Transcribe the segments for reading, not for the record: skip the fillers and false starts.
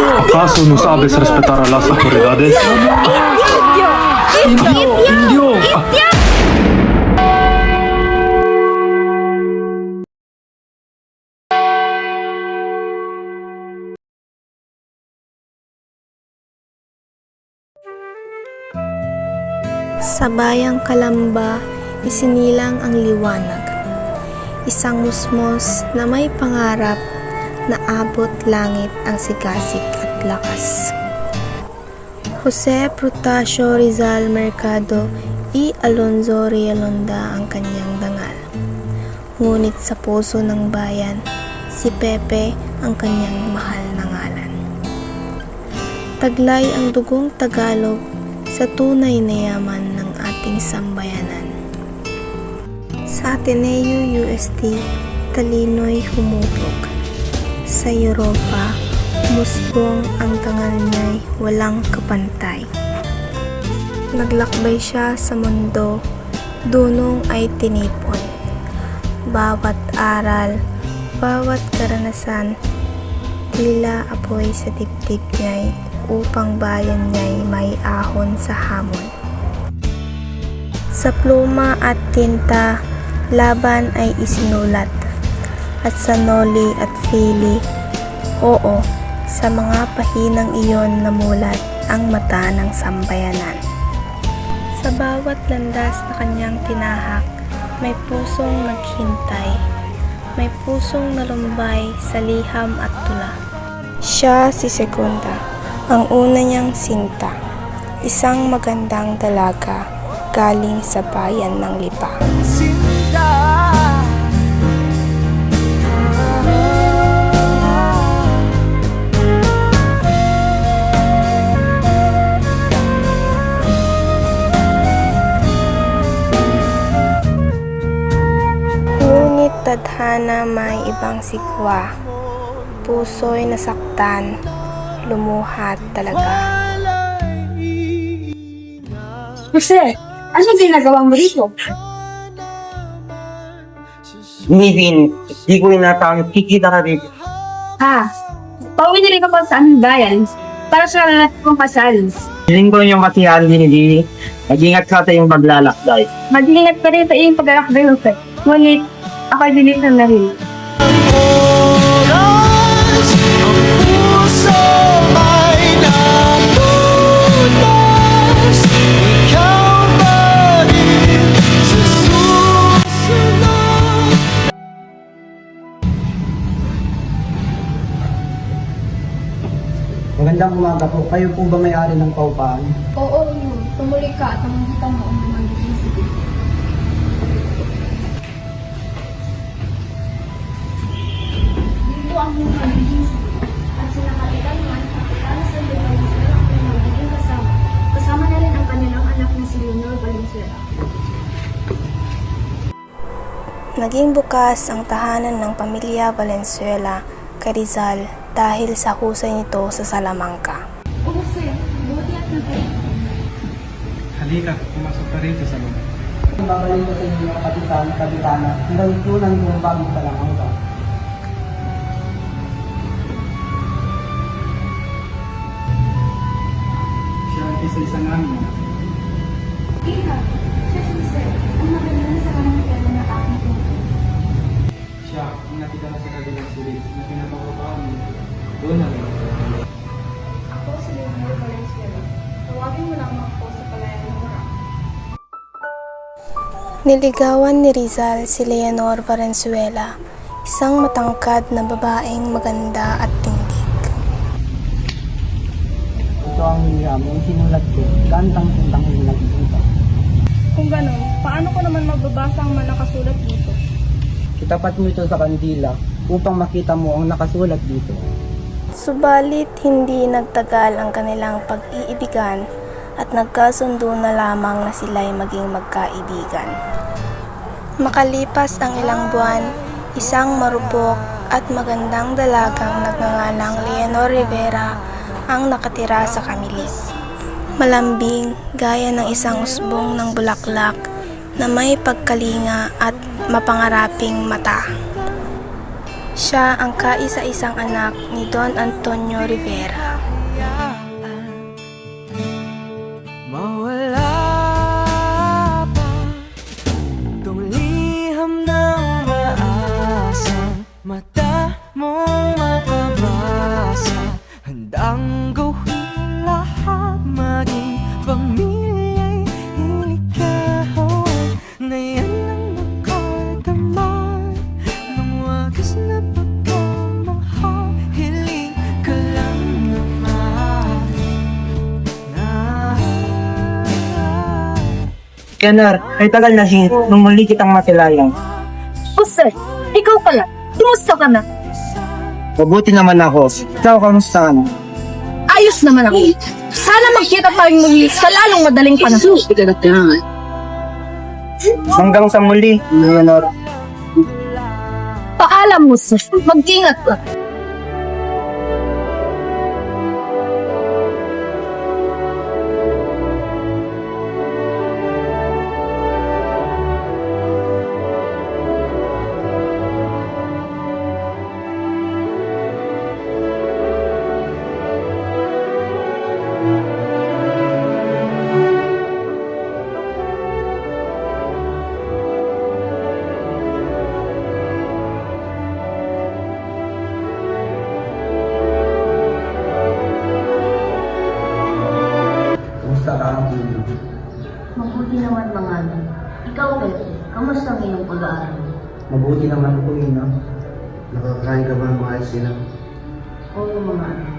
¿Acaso no sabes respetar a las autoridades? ¡Indio! Sa bayang Kalamba, isinilang ang liwanag. Isang musmos na may pangarap na abot langit ang sigasig at lakas. Jose Protasio Rizal Mercado y Alonzo Realonda ang kanyang dangal. Ngunit sa puso ng bayan, si Pepe ang kanyang mahal na ngalan. Taglay ang dugong Tagalog sa tunay na yaman ng ating sambayanan. Sa Ateneo UST, talino'y humubog. Sa Europa, musbong ang tangal niya'y walang kapantay. Naglakbay siya sa mundo, dunong ay tinipon. Bawat aral, bawat karanasan, tila apoy sa dibdib niya'y upang bayan niya'y may ahon sa hamon. Sa pluma at tinta, laban ay isinulat, at sa noli at fili, oo, sa mga pahinang iyon namulat ang mata ng sambayanan. Sa bawat landas na kanyang tinahak, may pusong naghintay, may pusong nalumbay sa liham at tula. Siya si Segunda, ang una niyang sinta, isang magandang dalaga galing sa bayan ng Lipa. Ngunit tadhana may ibang sikwa, puso'y nasaktan, lumuhat talaga. Jose, ano ginagawa mo dito? Hindi ko inatang kikita ka dito. Pauwi na rin ka pa sa aming bayan para sa natin kong kasal. Hiling ko yung katiyan hindi. Mag-ingat ka tayong paglalakday. Mag-ingat ka rin sa iyong pag-alakbay, Jose. Ngunit, ako'y dinitan na rin. Magandang umaga po. Kayo po ba may-ari ng paupahan? Oo, yun. Tumuli ka at namanggitan mo ang magiging sige. Dito ang mga magiging sige. At sila kapitan man, para sa iyo Valenzuela ang magiging kasama. Kasama na rin ang kanilang anak na si Leonor Valenzuela. Naging bukas ang tahanan ng pamilya Valenzuela kay Rizal dahil sa husay nito sa Salamanca. O Jose, buti at nagay. Halika, pumasok ka rito sa loob. Babalik ko sa inyo mga kapitana, hanggang tunan kung bago pa lang ang ba. Siya ang isa-isa namin. Iha, siya si Jose, ang magaling sa kanang pera na aking tungkol. Siya ang nakita na sa kabilang sulit na pinapakupaan mo. Doon na rin. Ako si Leonor Valenzuela. Tawagin mo lamang po sa palayan ng Mura. Niligawan ni Rizal si Leonor Valenzuela, isang matangkad na babaeng maganda at tindig. Ito ang hiyam, yung sinulat ko, gantang-tintang yung nagkita. Kung ganon, paano ko naman mababasa ang nakasulat dito? Itapat mo ito sa kandila upang makita mo ang nakasulat dito. Subalit hindi nagtagal ang kanilang pag-iibigan at nagkasundo na lamang na sila'y maging magkaibigan. Makalipas ang ilang buwan, isang marupok at magandang dalagang nagngangalang Leonor Rivera ang nakatira sa kamilig. Malambing gaya ng isang usbong ng bulaklak na may pagkalinga at mapangaraping mata. Siya ang kaisa-isang anak ni Don Antonio Rivera. mong makabasa. Handang gawin lahat, maging pamilya'y iligaw. Na yan ang nakadama ng wagas na pagkamahal. Hiling ka lang naman na Leonor, ay tagal na nung muli kitang makilala. O sir, ikaw pala. Kumusta ka na? Mabuti naman ako. Ikaw, kamusta ka na? Ayos naman ako. Sana magkita tayong muli sa lalong madaling panahon. Hanggang sa muli, Leonor. Paalam mo sir. Mag-ingat ka. Kumusta ka ang Tino? Mabuti naman mga anak. Ikaw, Pepe, kamusta ang iyong pag-aaral? Mabuti naman po, Ina. Nakakain ka ba ng mga sila? Oo, mga anak.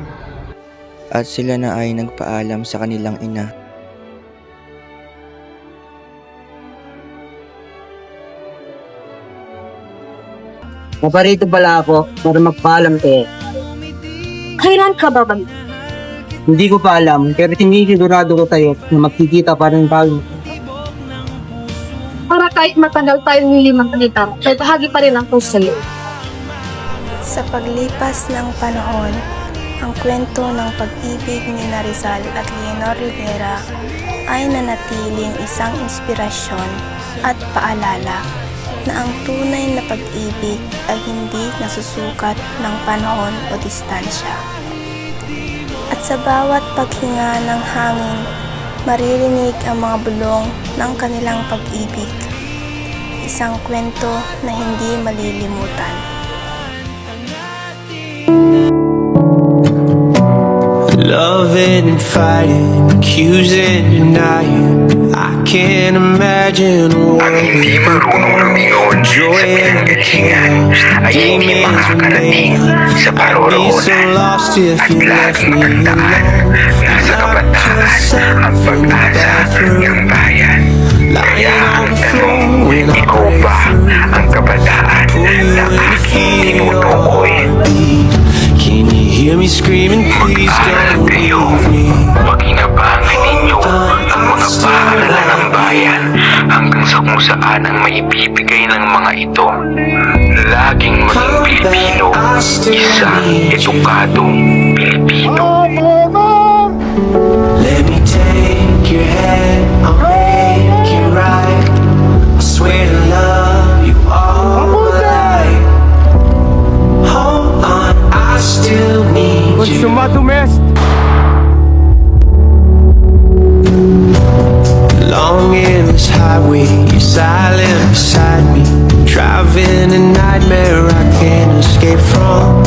At sila na ay nagpaalam sa kanilang ina. Naparito pala ako para magpaalam sa'yo. Kailan ka ba ba? Hindi ko pa alam, pero sinisigurado ko sa'yo na magkikita pa rin tayo. Para kahit matagal tayong nilimang kanita, ay bahagi pa rin ang sa'yo. Sa paglipas ng panahon, ang kwento ng pag-ibig ni Rizal at Leonor Rivera ay nanatiling isang inspirasyon at paalala na ang tunay na pag-ibig ay hindi nasusukat ng panahon o distansya. At sa bawat paghinga ng hangin, maririnig ang mga bulong ng kanilang pag-ibig. Isang kwento na hindi malilimutan. loving and fighting, accusing, denying. I can't imagine a world without joy and the chaos. The demons remain. I'd be so lost if you left me alone. Locked yourself in the bathroom, lying on the floor when I break through. Pull you in to feel your heartbeat. Can you hear me screaming, please don't leave me? Pakinabangin ninyo ang mga pahala ng bayan hanggang sa kung saan ang maibibigay ng mga ito. Laging maging Pilipino, isang edukadong Pilipino. Let me take your hand, I'll make it right. I swear to love you all my life. Hold on, I still need you. Long endless highway, you're silent beside me. Driving a nightmare I can't escape from.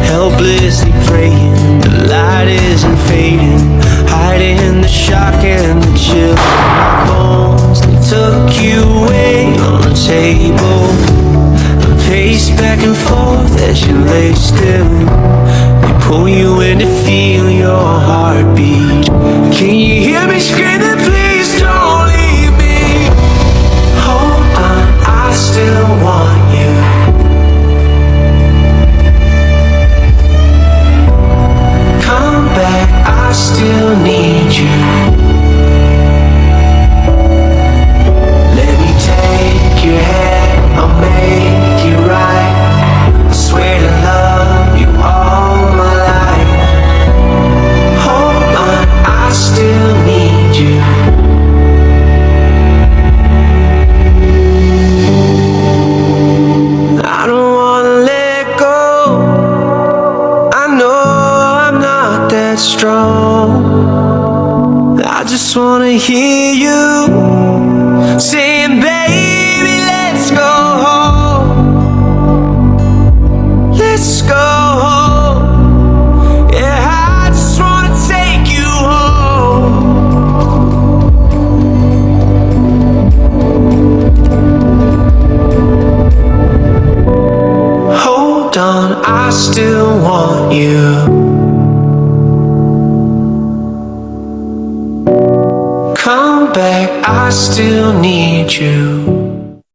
Helplessly praying, the light isn't fading. Hiding the shock and the chill in my bones. They took you away on the table. I pace back and forth as you lay still. They pull you in to feel your heartbeat. Can you hear me screaming, please don't leave me? Hold on, I still want you. Come back, I still need you. Let me take your hand, I'll make it right. I swear to love you all my life. Hold on, I still need you. I don't wanna let go. I know I'm not that strong. I just wanna hear you saying, baby, let's go home. Let's go still want you. Come back, I still need you.